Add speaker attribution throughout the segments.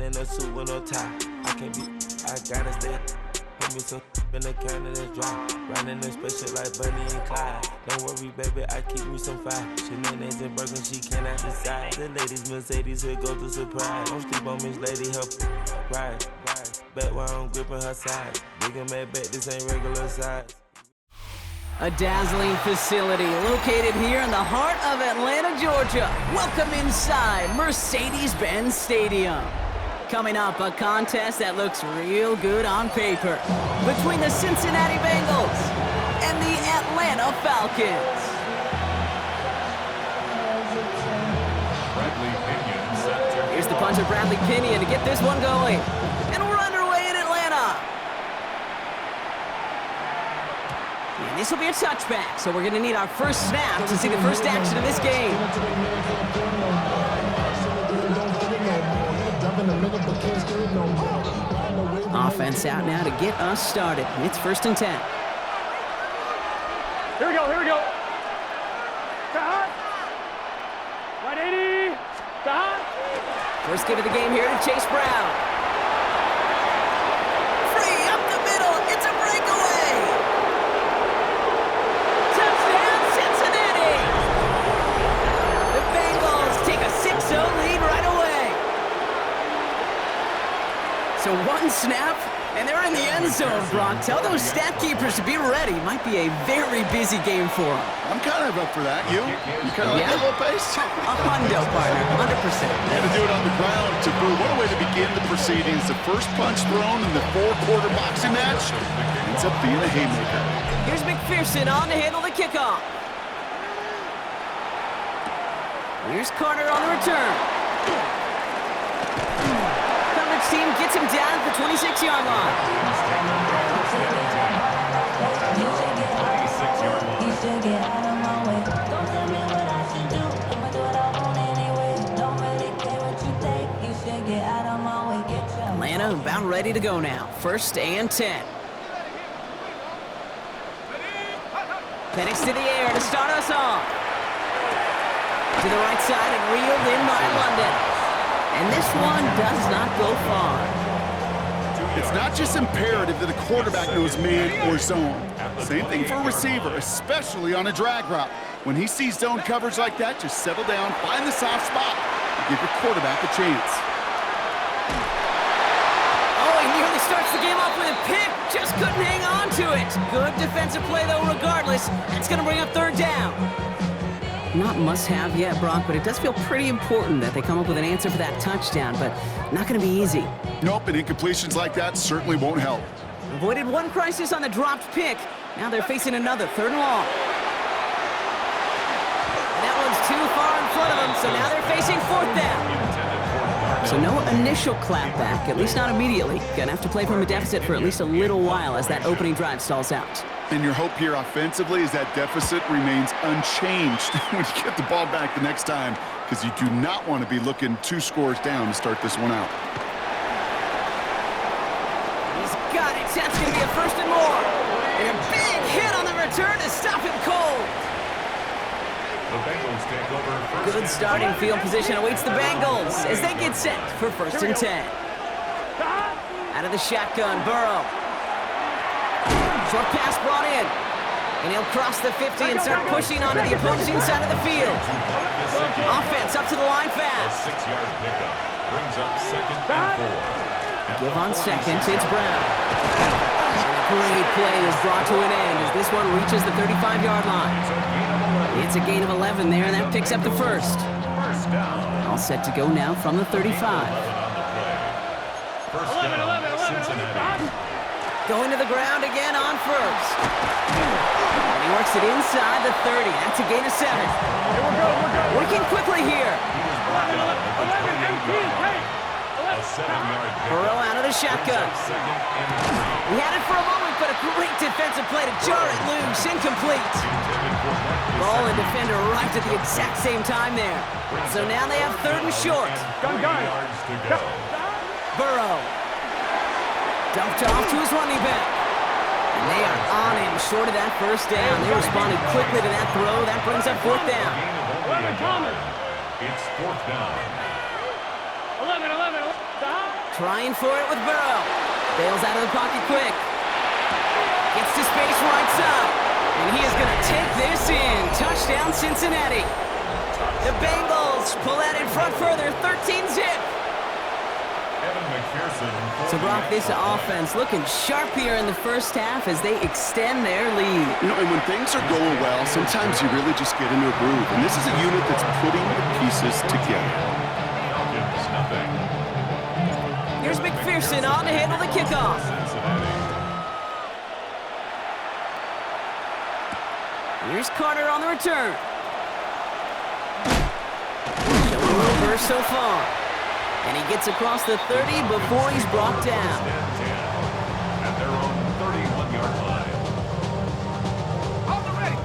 Speaker 1: in a suit with no tie. I can't be, I gotta stay. Put me some in the can and it's dry. Riding in spaceship like Bunny and Clyde. Don't worry, baby, I keep me some fire. Shenanigans and Birkin, she cannot decide. The ladies, Mercedes, here go to surprise. Don't sleep on Miss Lady, help ride. Back while I'm gripping her side. Nigga mad back, this ain't regular size.
Speaker 2: A dazzling facility located here in the heart of Atlanta, Georgia. Welcome inside Mercedes-Benz Stadium. Coming up, a contest that looks real good on paper between the Cincinnati Bengals and the Atlanta Falcons. Here's the punter, Bradley Pinion, to get this one going. And we're underway in Atlanta. And this will be a touchback, so we're going to need our first snap to see the first action of this game. Offense out now to get us started. It's 1st and 10.
Speaker 3: Here we go. Cut. 180. Cut.
Speaker 2: First give of the game here to Chase Brown. Free up the middle. It's a breakaway. Touchdown, Cincinnati. The Bengals take a 6-0 lead right away. So one snap, and they're in the end zone, Brock. Tell those stat keepers to be ready. Might be a very busy game for them.
Speaker 4: I'm kind of up for that. You kind of like that little pace?
Speaker 2: A hundo, partner, 100%.
Speaker 4: And to do it on the ground, to boot. What a way to begin the proceedings. The first punch thrown in the 4-quarter boxing match ends up being a haymaker.
Speaker 2: Here's McPherson on to handle the kickoff. Here's Carter on the return. Coverage team gets him down at the 26-yard line. Atlanta about ready to go now. 1st and 10. Penix to the air to start us off. To the right side and reeled in by London. And this one does not go far.
Speaker 4: It's not just imperative that a quarterback knows man or zone. Same thing for a receiver, especially on a drag route. When he sees zone coverage like that, just settle down, find the soft spot, and give your quarterback a chance.
Speaker 2: Oh, he nearly starts the game off with a pick. Just couldn't hang on to it. Good defensive play, though, regardless. That's going to bring up 3rd down. Not must-have yet, Brock, but it does feel pretty important that they come up with an answer for that touchdown, but not going to be easy.
Speaker 4: Nope, and incompletions like that certainly won't help.
Speaker 2: Avoided one crisis on the dropped pick. Now they're facing another 3rd and long. And that one's too far in front of them, so now they're facing 4th down. So no initial clapback, at least not immediately. Gonna have to play from a deficit for at least a little while as that opening drive stalls out.
Speaker 4: And your hope here offensively is that deficit remains unchanged when you get the ball back the next time, because you do not want to be looking 2 scores down to start this one out.
Speaker 2: He's got it. That's going to be a 1st and more. And a big hit on the return to stop him cold.
Speaker 5: The Bengals take over.
Speaker 2: Good starting field position awaits the Bengals as they get set for 1st and 10. Out of the shotgun, Burrow. Short pass brought in. And he'll cross the 50 and start pushing onto the opposing side of the field. Offense up to the line fast.
Speaker 5: 6-yard pickup brings up 2nd and 4.
Speaker 2: Give on 2nd, it's Brown. Great play is brought to an end as this one reaches the 35-yard line. It's a gain of 11 there, and that picks up the 1st. All set to go now from the 35.
Speaker 5: First down, Cincinnati.
Speaker 2: Going to the ground again on 1st. And he works it inside the 30. That's a gain of 7. Working quickly here. Burrow out of the shotgun. He had it for a moment, but a great defensive play to jar it loose. Incomplete. Ball and defender arrived at the exact same time there. So now they have 3rd and short. Burrow. Dumped off to his running back. And they are on him short of that 1st down. They responded quickly to that throw. That brings up 4th down.
Speaker 5: It's 4th down.
Speaker 3: 11. Stop.
Speaker 2: trying for it with Burrow. Bails out of the pocket quick. Gets to space right side. And he is going to take this in. Touchdown, Cincinnati. The Bengals pull out in front further, 13-zip. So, Brock, this offense looking sharp here in the first half as they extend their lead.
Speaker 4: You know, and when things are going well, sometimes you really just get into a groove. And this is a unit that's putting the pieces together.
Speaker 2: Here's McPherson on to handle the kickoff. Here's Carter on the return. Showing a little burst so far. And he gets across the 30 before he's brought down.
Speaker 5: At their own 31-yard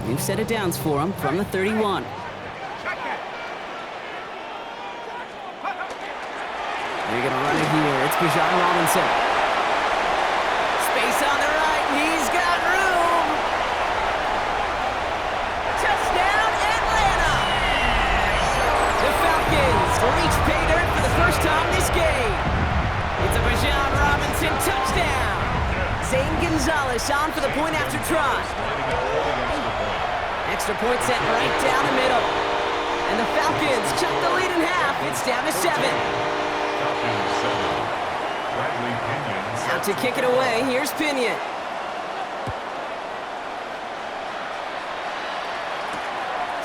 Speaker 5: line.
Speaker 2: New set of downs for him from the 31. They're going to run it here. It's Bijan Robinson. Space on the right. He's got room. Touchdown, Atlanta. The Falcons reach pay dirt for the first time this game. It's a Bijan Robinson touchdown. Zane Gonzalez on for the point after try. Extra point set right down the middle. And the Falcons cut the lead in half. It's down to 7. Out to kick it away, here's Pinion.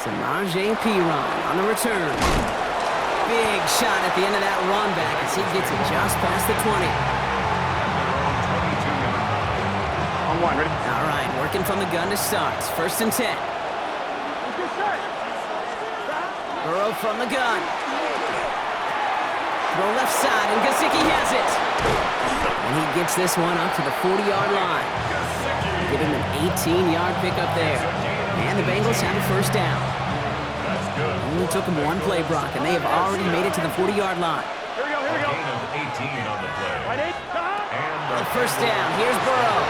Speaker 2: Samaje Perine on the return. Big shot at the end of that run back as he gets it just past the 20.
Speaker 3: On one, ready?
Speaker 2: All right, working from the gun to start. First and 10. Burrow from the gun. Throw left side, and Gesicki has it. And he gets this one up to the 40-yard line. Give him an 18-yard pickup there. And the Bengals have a first down. Only took them one play, Brock, and they have already made it to the 40-yard line.
Speaker 3: Here we go, here we go.
Speaker 5: 18 on the play.
Speaker 3: Right, 8.
Speaker 2: The first down, here's Burrow.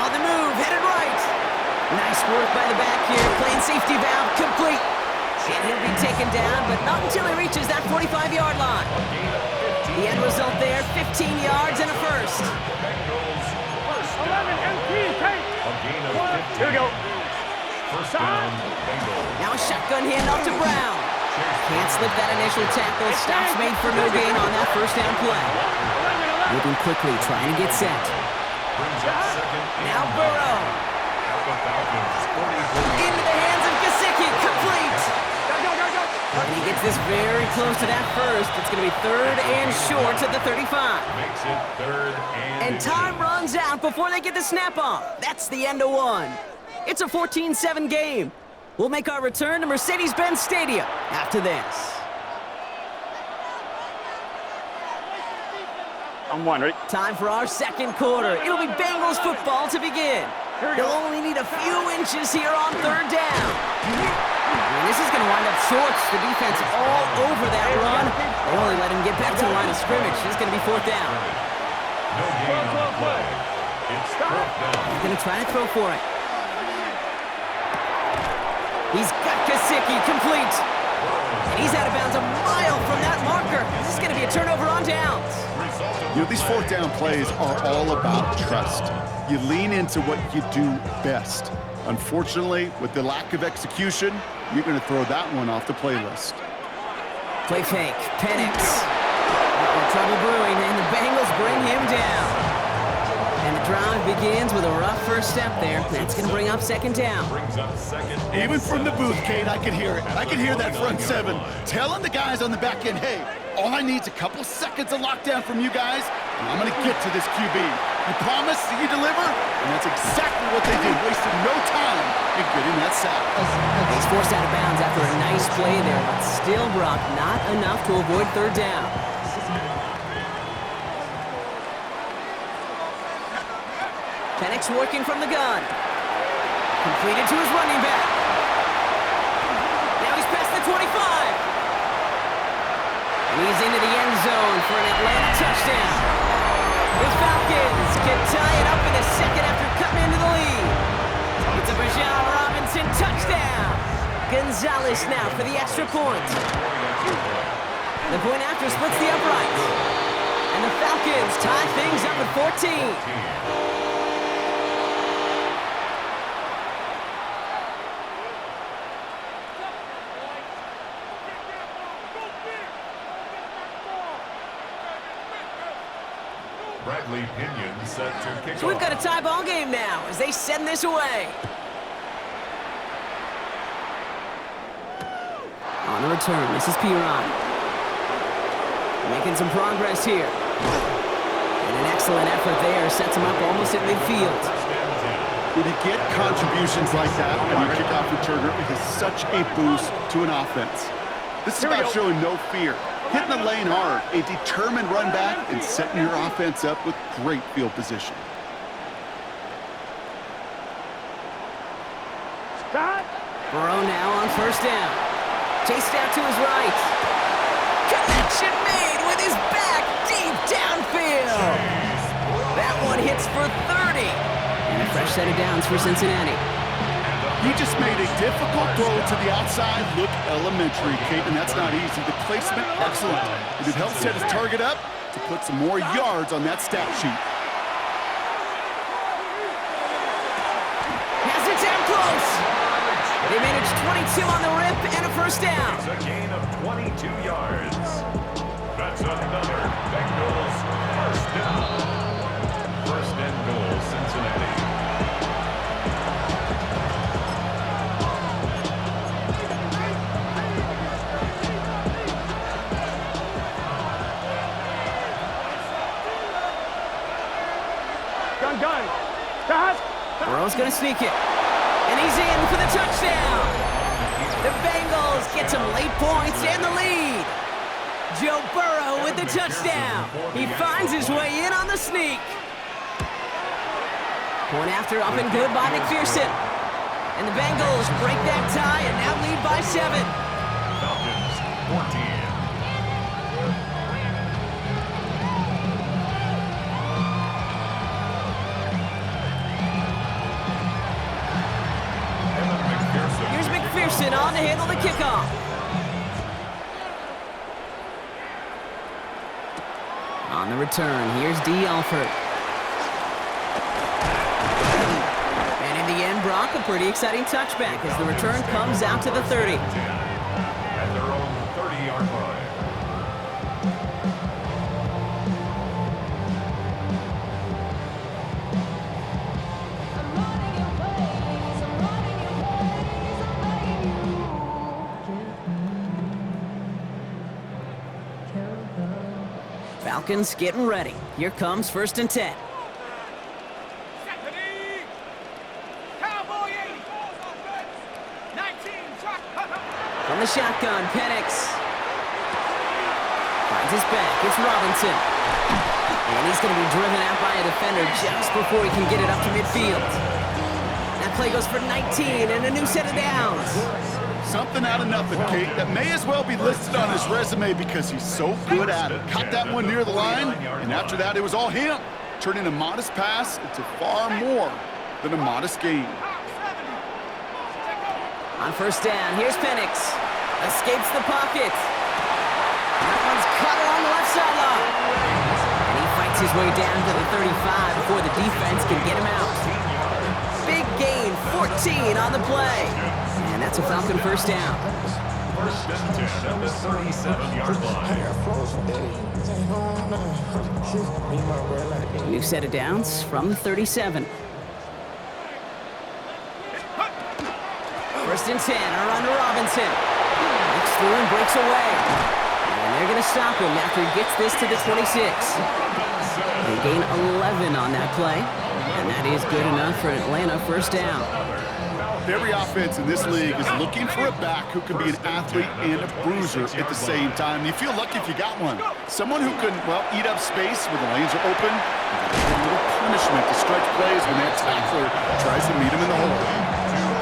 Speaker 2: On the move, headed right. Nice work by the back here. Playing safety valve complete. And he'll be taken down, but not until he reaches that 45-yard line. The end result there, 15 yards and a first.
Speaker 3: 11, MT, take. Here we go.
Speaker 5: First down, Bengals.
Speaker 2: Now a shotgun handoff to Brown. Can't slip that initial tackle. Stops made for no gain on that first down play. Moving quickly, trying to get set. Now Burrow. Into the hands of Gesicki, complete. And he gets this very close to that first. It's going to be third and short at the 35.
Speaker 5: Makes it third
Speaker 2: And time runs out before they get the snap off. That's the end of one. It's a 14-7 game. We'll make our return to Mercedes-Benz Stadium after this.
Speaker 3: On one, ready?
Speaker 2: Time for our second quarter. It'll be Bengals football to begin. They'll only need a few inches here on third down. And this is going to wind up shorts. The defense all over that run. They only let him get back to the line of scrimmage. It's going to be fourth down.
Speaker 5: No gain on the play. It's fourth down.
Speaker 2: He's going to try to throw for it. He's got Gesicki complete. And he's out of bounds a mile from that marker. This is going to be a turnover on downs.
Speaker 4: You know, these fourth down plays are all about trust. You lean into what you do best. Unfortunately, with the lack of execution, you're going to throw that one off the playlist.
Speaker 2: Play fake. Penix. Trouble brewing, and the Bengals bring him down. And the drive begins with a rough first step there. That's going to bring up second down.
Speaker 5: Brings up second.
Speaker 4: Even from the booth, Kate, I could hear it. I could hear that front seven telling the guys on the back end, hey, all I need is a couple seconds of lockdown from you guys, and I'm going to get to this QB. You promise that you deliver? And that's exactly what they did, wasting no time in getting that sack.
Speaker 2: He's forced out of bounds after a nice play there, but still, Brock, not enough to avoid third down. Penix working from the gun. Completed to his running back. Now he's past the 25. And he's into the end zone for an Atlanta touchdown. The Falcons can tie it up in a second after cutting into the lead. It's a Bijan Robinson touchdown. Gonzalez now for the extra point. The point after splits the uprights. And the Falcons tie things up at 14.
Speaker 5: Bradley Pinion set to kick
Speaker 2: So we've
Speaker 5: off.
Speaker 2: got a tie ball game now as they send this away. On the return, this is Piron. Making some progress here. And an excellent effort there sets him up almost at midfield.
Speaker 4: When you get contributions like that when you kick off returner, it is such a boost to an offense. This is about showing no fear, hitting the lane hard, a determined run back, and setting your offense up with great field position.
Speaker 2: Burrow now on first down. Chased out to his right. Connection made with his back deep downfield. That one hits for 30. And a fresh set of downs for Cincinnati.
Speaker 4: He just made a difficult throw to the outside look elementary, Kate, and that's not easy. The placement, excellent. And it helped set his target up to put some more yards on that stat sheet.
Speaker 2: Has it down close. They managed 22 on the rip and a first down.
Speaker 5: It's a gain of 22 yards. That's another Bengals first down. First and goal, Cincinnati.
Speaker 2: Burrow's going to sneak it. And he's in for the touchdown. The Bengals get some late points and the lead. Joe Burrow with the touchdown. He finds his way in on the sneak. Point after up and good by McPherson. And the Bengals break that tie and now lead by 7.
Speaker 5: Falcons 14.
Speaker 2: Here's McPherson on to handle the kickoff. On the return, here's D. Alford. And in the end, Brock, a pretty exciting touchback as the return comes out to the 30.
Speaker 5: At their own 30-yard line.
Speaker 2: Falcons getting ready. Here comes 1st and 10. From the shotgun, Penix finds his back. It's Robinson. And he's going to be driven out by a defender just before he can get it up to midfield. That play goes for 19 and a new set of downs.
Speaker 4: Something out of nothing, Kate, that may as well be listed on his resume because he's so good at it. Caught that one near the line, and after that, it was all him, turning a modest pass into far more than a modest gain.
Speaker 2: On first down, here's Penix. Escapes the pocket. That one's cut along the left sideline. And he fights his way down to the 35 before the defense can get him out. Big gain, 14 on the play. And that's a Falcon first down.
Speaker 5: First and 10 at the 37-yard line.
Speaker 2: New set of downs from the 37. First and 10, a run to Robinson. Looks through and breaks away. And they're going to stop him after he gets this to the 26. They gain 11 on that play. And that is good enough for Atlanta first down.
Speaker 4: Every offense in this league is looking for a back who can be an athlete and a bruiser at the same time. You feel lucky if you got one. Someone who can, well, eat up space when the lanes are open. A little punishment to stretch plays when that tackler tries to meet him in the hole.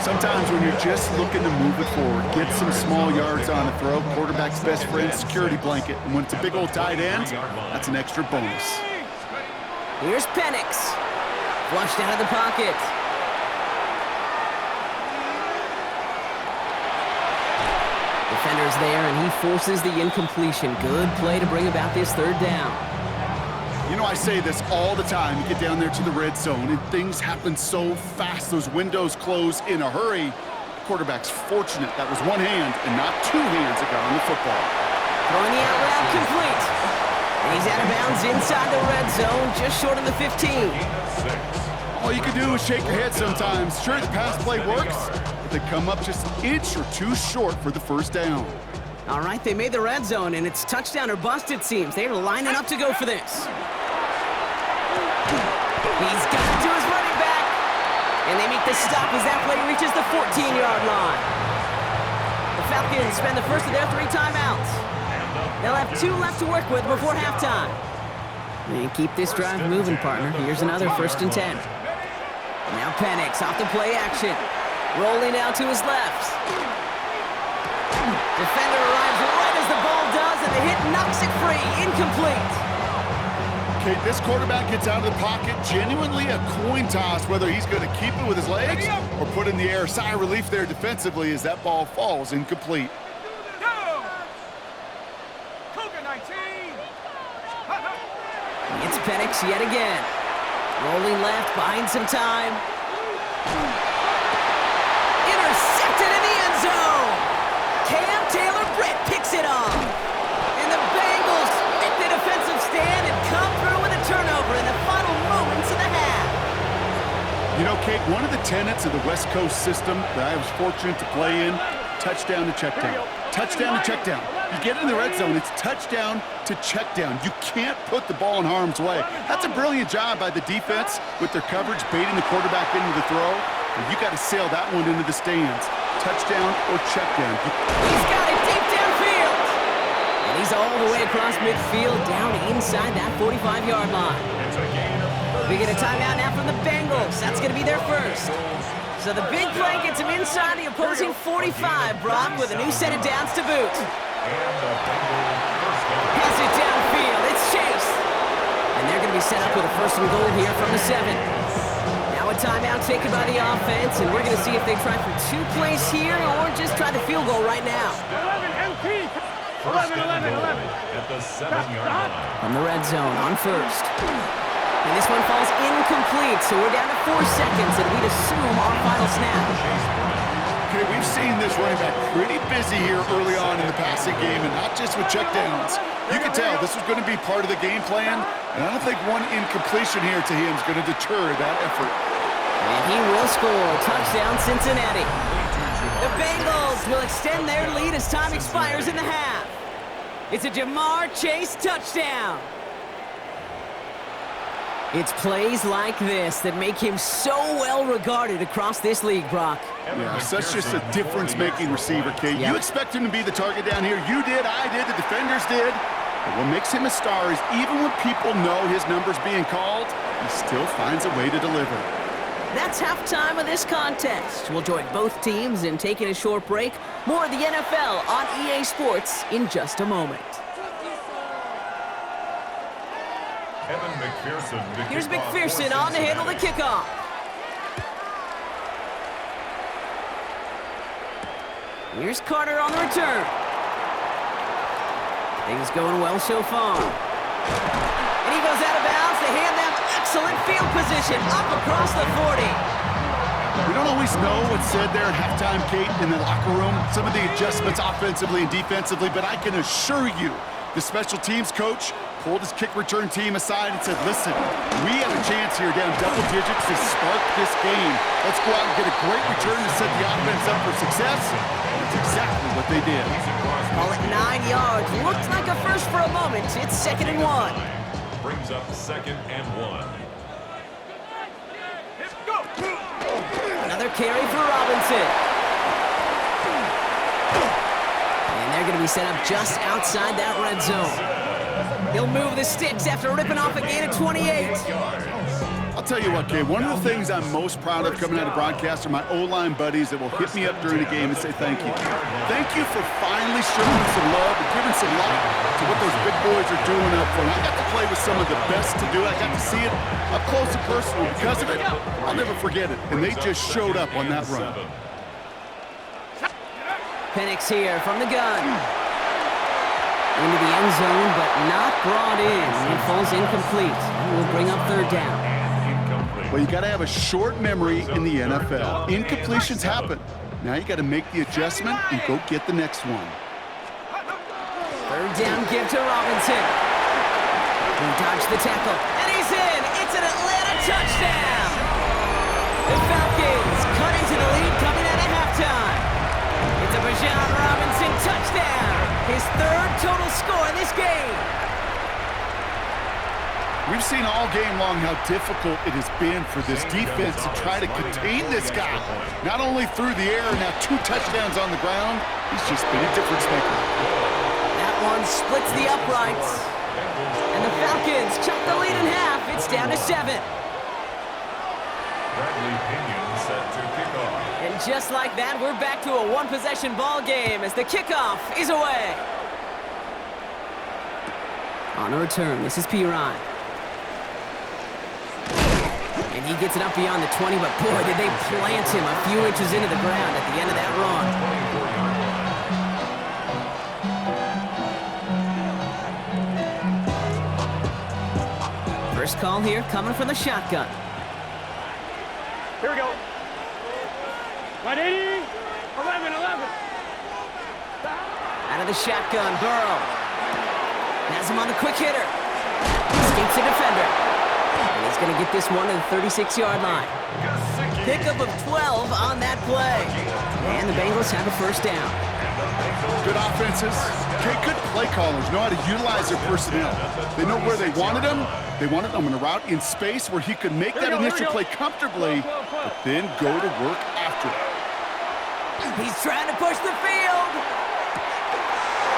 Speaker 4: Sometimes when you're just looking to move it forward, get some small yards on a throw, quarterback's best friend, security blanket. And when it's a big old tight end, that's an extra bonus.
Speaker 2: Here's Penix. Flushed out of the pocket. Defender's there, and he forces the incompletion. Good play to bring about this third down.
Speaker 4: know, I say this all the time. You get down there to the red zone, and things happen so fast. Those windows close in a hurry. The quarterback's fortunate that was one hand and not two hands that got on the football.
Speaker 2: Throwing the out route complete. And he's out of bounds inside the red zone, just short of the 15.
Speaker 4: All you can do is shake your head sometimes. Sure, the pass play works, but they come up just an inch or two short for the first down.
Speaker 2: All right, they made the red zone, and it's touchdown or bust, it seems. They're lining up to go for this. He's got it to his running back. And they make the stop as that play reaches the 14-yard line. The Falcons spend the first of their 3 timeouts. They'll have 2 left to work with before halftime. And keep this drive moving, partner. Here's another 1st and 10. Now Penix off the play action. Rolling out to his left. Defender arrives right as the ball does, and the hit knocks it free. Incomplete.
Speaker 4: Okay, this quarterback gets out of the pocket. Genuinely a coin toss whether he's going to keep it with his legs or put it in the air. Sigh of relief there defensively as that ball falls incomplete.
Speaker 2: It's Penix yet again. Rolling left, buying some time. Intercepted in the end zone. Cam Taylor-Britt picks it off. And the Bengals make the defensive stand and come through with a turnover in the final moments of the half.
Speaker 4: You know, Kate, one of the tenets of the West Coast system that I was fortunate to play in, touchdown to check down. Touchdown to check down. You get in the red zone, it's touchdown to check down. You can't put the ball in harm's way. That's a brilliant job by the defense with their coverage, baiting the quarterback into the throw. And you got to sail that one into the stands. Touchdown or check down.
Speaker 2: He's got it deep downfield. And he's all the way across midfield, down inside that 45-yard line. We get a timeout now from the Bengals. That's going to be their first. So the big play gets him inside the opposing 45, Brock, with a new set of downs to boot. Has it downfield. It's Chase. And they're going to be set up with a 1st and goal here from the 7. Now a timeout taken by the offense, and we're going to see if they try for 2 plays here or just try the field goal right now.
Speaker 5: 11. At the 7-yard line.
Speaker 2: From the red zone on 1st. And this one falls incomplete, so we're down to 4 seconds, and we'd assume our final snap.
Speaker 4: Okay, we've seen this running back pretty busy here early on in the passing game, and not just with checkdowns. You can tell this was going to be part of the game plan, and I don't think one incompletion here to him is going to deter that effort.
Speaker 2: And he will score. Touchdown, Cincinnati. The Bengals will extend their lead as time expires in the half. It's a Jamar Chase touchdown. It's plays like this that make him so well regarded across this league, Brock.
Speaker 4: Yeah, such just a difference-making receiver, Kate. You expect him to be the target down here. You did, I did, the defenders did. But what makes him a star is even when people know his number's being called, he still finds a way to deliver.
Speaker 2: That's halftime of this contest. We'll join both teams in taking a short break. More of the NFL on EA Sports in just a moment. Here's McPherson on to handle the kickoff. Here's Carter on the return. Things going well so far. And he goes out of bounds to hand them excellent field position up across the 40.
Speaker 4: We don't always know what's said there at halftime, Kate, in the locker room. Some of the adjustments offensively and defensively, but I can assure you the special teams coach pulled his kick return team aside and said, listen, we have a chance here down double digits to spark this game. Let's go out and get a great return to set the offense up for success. And that's exactly what they did.
Speaker 2: Call it 9 yards. Looked like a first for a moment. It's 2nd and 1.
Speaker 5: Brings up 2nd and 1.
Speaker 2: Another carry for Robinson. And they're going to be set up just outside that red zone. He'll move the sticks after ripping off a gain of 28.
Speaker 4: I'll tell you what, Kay, one of the things I'm most proud of coming out of broadcast are my O-line buddies that will hit me up during the game and say thank you. Thank you for finally showing some love and giving some light to what those big boys are doing up front. I got to play with some of the best to do it. I got to see it up close and personal. Because of it, I'll never forget it. And they just showed up on that run.
Speaker 2: Penix here from the gun. Into the end zone, but not brought in. It falls incomplete. We'll bring up third down.
Speaker 4: Well, you got to have a short memory in the NFL. Incompletions happen. Now you got to make the adjustment and go get the next one.
Speaker 2: Third down give to Robinson. He dodged the tackle, and he's in. It's an Atlanta touchdown. The Falcons cut into the lead coming out of halftime. It's a Bijan Robinson touchdown. His third total score in this game.
Speaker 4: We've seen all game long how difficult it has been for this defense to try to contain this guy. Not only through the air, now 2 touchdowns on the ground. He's just been a difference maker.
Speaker 2: That one splits the uprights. And the Falcons chop the lead in half. It's down to 7.
Speaker 5: Bradley Pinion set to kick off.
Speaker 2: And just like that, we're back to a one-possession ball game as the kickoff is away. On a return, this is Piran. And he gets it up beyond the 20, but boy, did they plant him a few inches into the ground at the end of that run. First call here coming from the shotgun.
Speaker 3: Here we go. 180. 11.
Speaker 2: Out of the shotgun, Burrow. Has him on the quick hitter. Escapes the defender. And he's going to get this one to the 36-yard line. Pickup of 12 on that play. And the Bengals have a first down.
Speaker 4: Good offenses. Okay, good play callers know how to utilize their personnel. They know where they wanted him. They wanted him in a route in space where he could make that initial play comfortably, but then go to work after it.
Speaker 2: He's trying to push the field.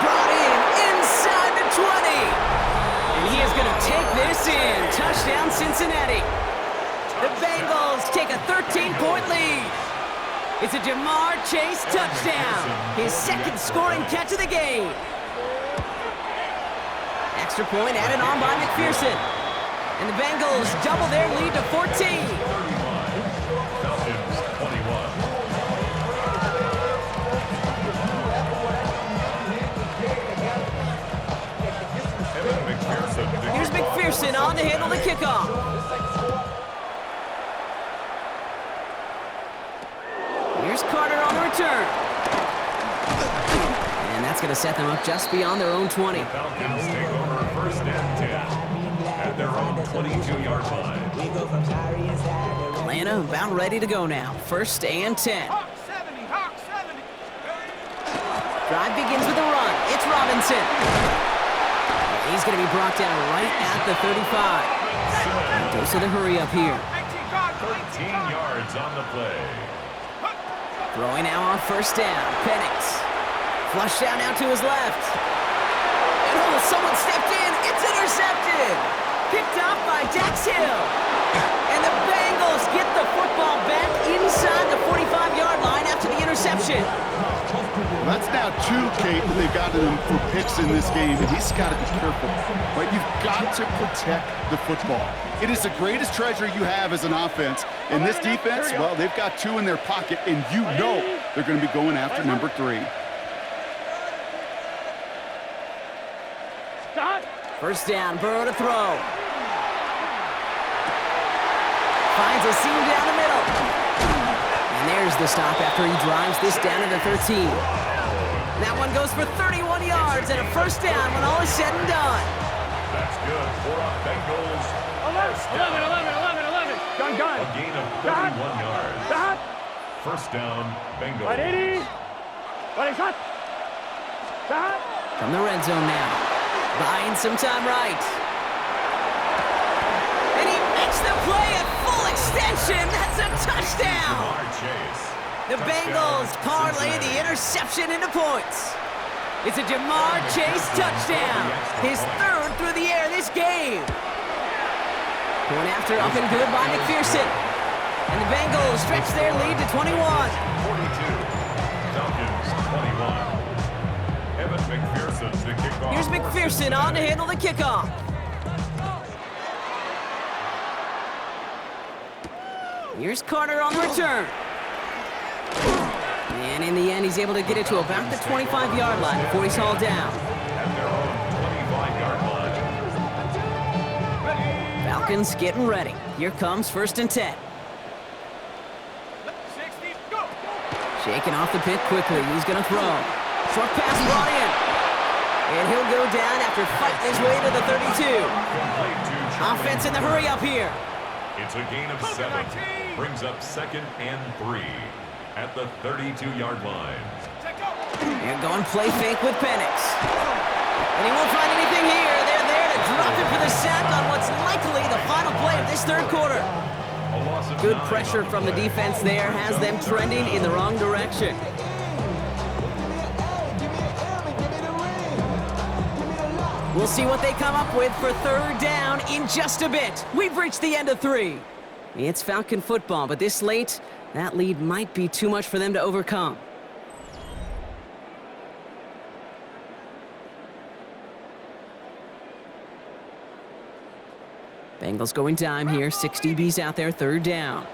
Speaker 2: Brought in inside the 20. And he is going to take this in. Touchdown, Cincinnati. The Bengals take a 13-point lead. It's a Jamar Chase touchdown. His second scoring catch of the game. Extra point added on by McPherson. And the Bengals double their lead to 14.
Speaker 5: Falcons 21.
Speaker 2: Here's McPherson on to handle the kickoff. Here's Carter on the return. And that's going to set them up just beyond their own 20.
Speaker 5: The Falcons take over first and 10 at their own 22-yard line.
Speaker 2: Atlanta about ready to go now. First and 10. Drive begins with a run. It's Robinson. He's going to be brought down right at the 35. Goes to the hurry up here.
Speaker 5: 13 yards on the play.
Speaker 2: Throwing now on first down. Penix. Flush down now to his left. And oh, someone stepped in. It's intercepted. Picked off by Dax Hill. And the Bengals get the football back inside the 45-yard line after the interception.
Speaker 4: Well, that's now 2, Kate, that they've got him for picks in this game, and he's got to be careful. Right? You've got to protect the football. It is the greatest treasure you have as an offense. And this defense, well, they've got 2 in their pocket, and you know they're going to be going after number 3.
Speaker 2: First down, Burrow to throw. Finds a seam down the middle. And there's the stop after he drives this down to the 13. That one goes for 31 yards and a first down when all is said and done.
Speaker 5: That's good for a Bengals.
Speaker 3: 11. Gun.
Speaker 5: A gain of 31 yards. First down, Bengals.
Speaker 3: 180.
Speaker 2: From the red zone now. Buying some time right. And he makes the play at full extension. That's a touchdown. The Bengals parlay the interception into points. It's a Jamar Chase touchdown. His third through the air this game. Going after up and good by McPherson. And the Bengals stretch their lead to 21.
Speaker 5: 42. Falcons 21. Evan McPherson to kick off.
Speaker 2: Here's McPherson on to handle the kickoff. Here's Carter on the return. And in the end, he's able to get it to about the 25-yard line before he's hauled down.
Speaker 5: At their own
Speaker 2: Falcons getting ready. Here comes 1st and 10.
Speaker 3: 60, go!
Speaker 2: Shaking off the pit quickly. He's going to throw. Short pass brought in. And he'll go down after fighting his way to the 32. Offense in the hurry up here.
Speaker 5: It's a gain of 7. Brings up 2nd and 3 at the 32-yard line.
Speaker 2: And going play fake with Penix. And he won't find anything here. They're there to drop it for the sack on what's likely the final play of this 3rd quarter. Good pressure from the defense there has them trending in the wrong direction. We'll see what they come up with for 3rd down in just a bit. We've reached the end of 3. It's Falcon football, but this late, that lead might be too much for them to overcome. Bengals going dime here. 6 DBs out there, 3rd down.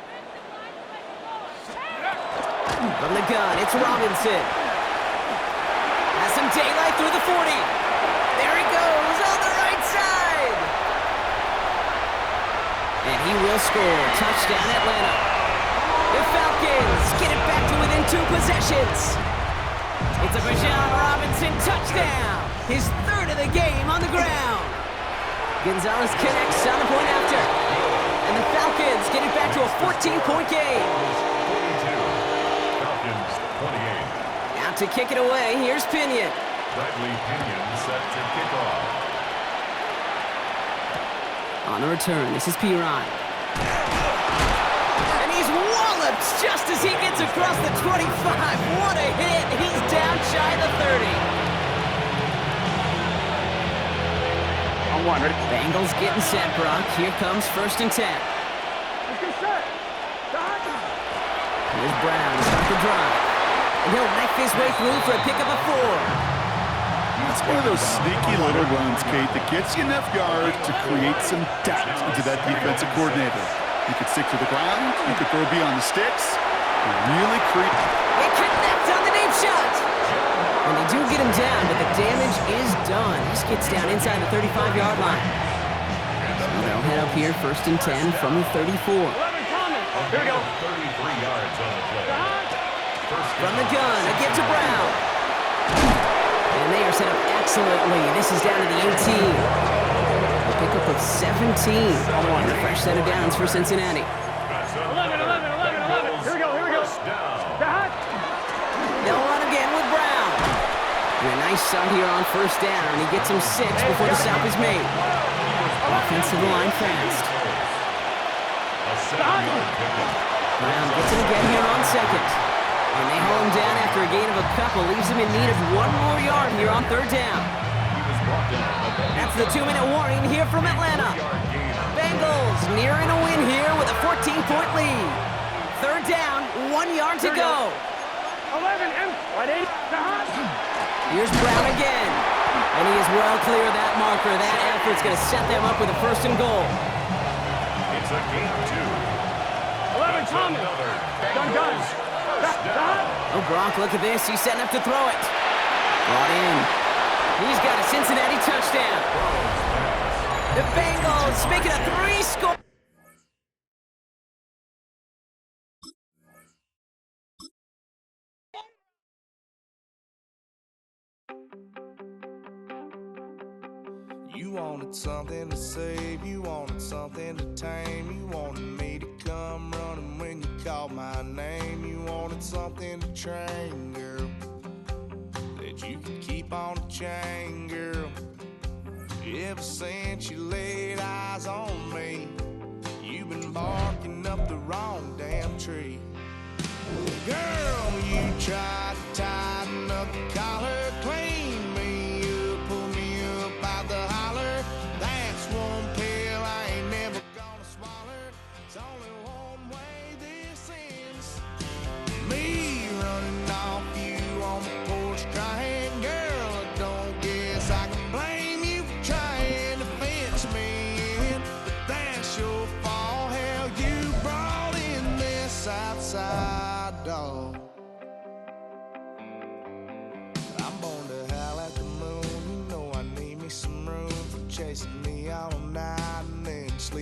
Speaker 2: From the gun, it's Robinson. Has some daylight through the 40. There he goes on the right side. And he will score. Touchdown, Atlanta. The Falcons get it back to within 2 possessions. It's a Bijan Robinson touchdown. His 3rd of the game on the ground. Gonzalez connects on the point after. And the Falcons get it back to a 14-point game.
Speaker 5: 42. Falcons 28.
Speaker 2: Out to kick it away, here's Pinion.
Speaker 5: Bradley Pinion set to kick off.
Speaker 2: On the return, this is Piron. And he's walloped just as he gets across the 25. What a hit. He's down shy of the 30.
Speaker 3: On 1, ready?
Speaker 2: Bengals getting set, Brock. Here comes 1st and 10.
Speaker 3: Let's get set. Start.
Speaker 2: Here's Brown, start the drive. And he'll knife his way through for a pickup of 4.
Speaker 4: It's one of those sneaky little runs, Kate, that gets you enough yards to create some doubt into that defensive coordinator. You could stick to the ground, you could throw beyond the sticks, and really create.
Speaker 2: They connect on the deep shot. And they do get him down, but the damage is done. This gets down inside the 35-yard line. So they'll head up here, 1st and 10 from the 34.
Speaker 3: 11 coming. Here we go.
Speaker 5: 33 yards on the play.
Speaker 2: From the gun, a give to Brown. And they are set up excellently. This is down to the 18. A pickup of 17. And a fresh set of downs for Cincinnati.
Speaker 3: 11. Here we go. Start.
Speaker 2: They'll run again with Brown. And a nice start here on 1st down. He gets him 6 before the stop is made. Offensive line fast. Brown gets it again here on 2nd. And they hold him down after a gain of a couple. Leaves him in need of 1 more yard here on 3rd down. That's the 2-minute warning here from Atlanta. Bengals nearing a win here with a 14-point lead. 3rd down, 1 yard to go.
Speaker 3: 11 and 180.
Speaker 2: Here's Brown again. And he is well clear of that marker. That effort's going to set them up with a 1st and goal.
Speaker 5: It's a gain of 2.
Speaker 3: 11 coming. Gun.
Speaker 2: Oh, Brock, look at this. He's setting up to throw it. Brought in. He's got a Cincinnati touchdown. The Bengals make it a 3-score.
Speaker 1: You wanted something to save, you wanted something to tame, you wanted me to come running when you called my name, you wanted something to train, girl, that you could keep on the chain, girl. Ever since you laid eyes on me, you've been barking up the wrong damn tree. Girl, you tried to tighten up the collar, clean me up, pull me up out the holler. That's one pill I ain't never gonna swallow. It's only one way this ends. Me running off you on the porch crying. Girl, I don't guess I can blame you for trying to fence me in, but that's your fault. Hell, you brought in this outside dog.